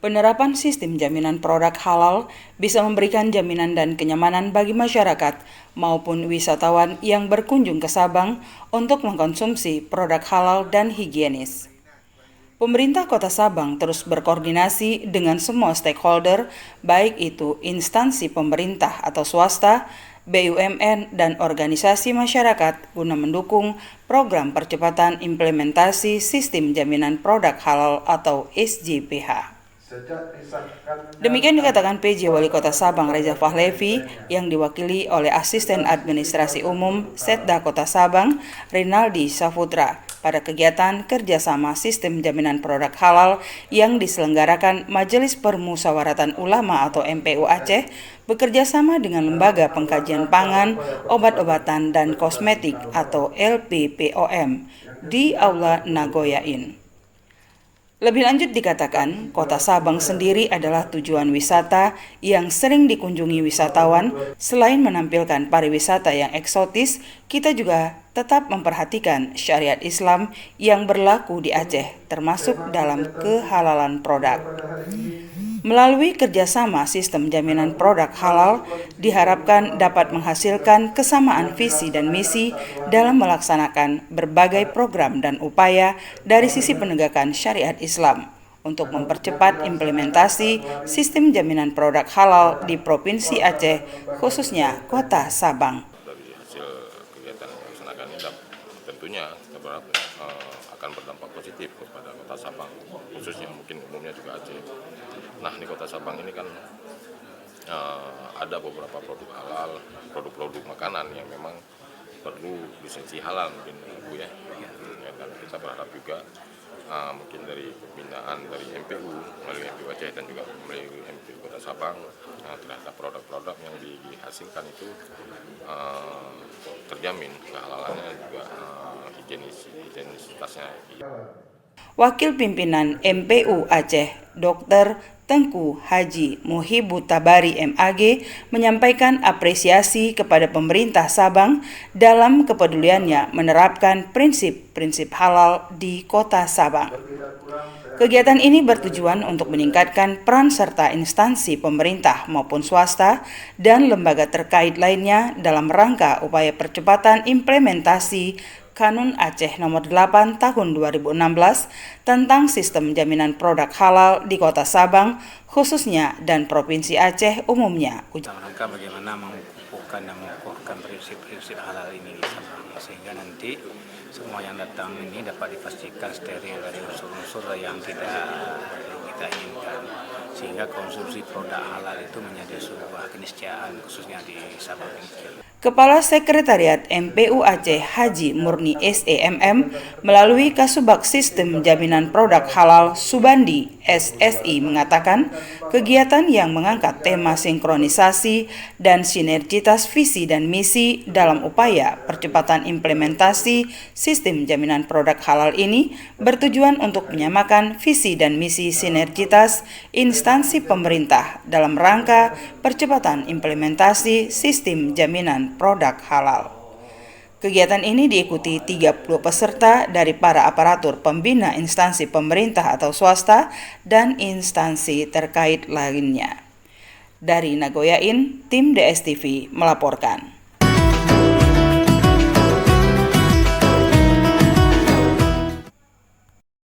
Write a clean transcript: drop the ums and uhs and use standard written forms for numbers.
Penerapan sistem jaminan produk halal bisa memberikan jaminan dan kenyamanan bagi masyarakat maupun wisatawan yang berkunjung ke Sabang untuk mengkonsumsi produk halal dan higienis. Pemerintah Kota Sabang terus berkoordinasi dengan semua stakeholder, baik itu instansi pemerintah atau swasta, BUMN, dan organisasi masyarakat guna mendukung program percepatan implementasi sistem jaminan produk halal atau SJPH. Demikian dikatakan PJ Wali Kota Sabang Reza Fahlevi yang diwakili oleh Asisten Administrasi Umum Setda Kota Sabang Rinaldi Saputra pada kegiatan kerjasama sistem jaminan produk halal yang diselenggarakan Majelis Permusyawaratan Ulama atau MPU Aceh bekerjasama dengan Lembaga Pengkajian Pangan, Obat-obatan dan Kosmetik atau LPPOM di Aula Nagoyain. Lebih lanjut dikatakan, Kota Sabang sendiri adalah tujuan wisata yang sering dikunjungi wisatawan. Selain menampilkan pariwisata yang eksotis, kita juga tetap memperhatikan syariat Islam yang berlaku di Aceh, termasuk dalam kehalalan produk. Melalui kerjasama sistem jaminan produk halal, diharapkan dapat menghasilkan kesamaan visi dan misi dalam melaksanakan berbagai program dan upaya dari sisi penegakan syariat Islam untuk mempercepat implementasi sistem jaminan produk halal di Provinsi Aceh, khususnya Kota Sabang. Dari hasil kegiatan yang dilaksanakan ini tentunya kita berharap akan berdampak positif kepada Kota Sabang, khususnya mungkin umumnya juga Aceh. Nah, di Kota Sabang ini kan ada beberapa produk halal, produk-produk makanan yang memang perlu lisensi halal mungkin Bu ya. Dan kita berharap juga mungkin dari pembinaan dari MPU melalui MPU Aceh dan juga melalui MPU Kota Sabang terhadap produk-produk yang dihasilkan itu terjamin kehalalannya juga higienitasnya. Wakil Pimpinan MPU Aceh, Dr. Tengku Haji Muhibbu Tabari MAG menyampaikan apresiasi kepada pemerintah Sabang dalam kepeduliannya menerapkan prinsip-prinsip halal di Kota Sabang. Kegiatan ini bertujuan untuk meningkatkan peran serta instansi pemerintah maupun swasta dan lembaga terkait lainnya dalam rangka upaya percepatan implementasi Kanun Aceh Nomor 8 Tahun 2016 tentang sistem jaminan produk halal di Kota Sabang khususnya dan Provinsi Aceh umumnya. Dalam rangka bagaimana mengukuhkan dan mengukuhkan prinsip-prinsip halal ini di Sabang sehingga nanti semua yang datang ini dapat dipastikan steril dari unsur-unsur yang tidak kita inginkan, sehingga konsumsi produk halal itu menjadi sebuah keniscayaan khususnya di Sabang ini. Kepala Sekretariat MPU Aceh Haji Murni SEMM melalui Kasubag Sistem Jaminan Produk Halal Subandi SSI mengatakan kegiatan yang mengangkat tema sinkronisasi dan sinergitas visi dan misi dalam upaya percepatan implementasi sistem jaminan produk halal ini bertujuan untuk menyamakan visi dan misi sinergitas instansi pemerintah dalam rangka percepatan implementasi sistem jaminan produk halal. Kegiatan ini diikuti 30 peserta dari para aparatur pembina instansi pemerintah atau swasta dan instansi terkait lainnya. Dari Nagoyain, tim DSTV melaporkan.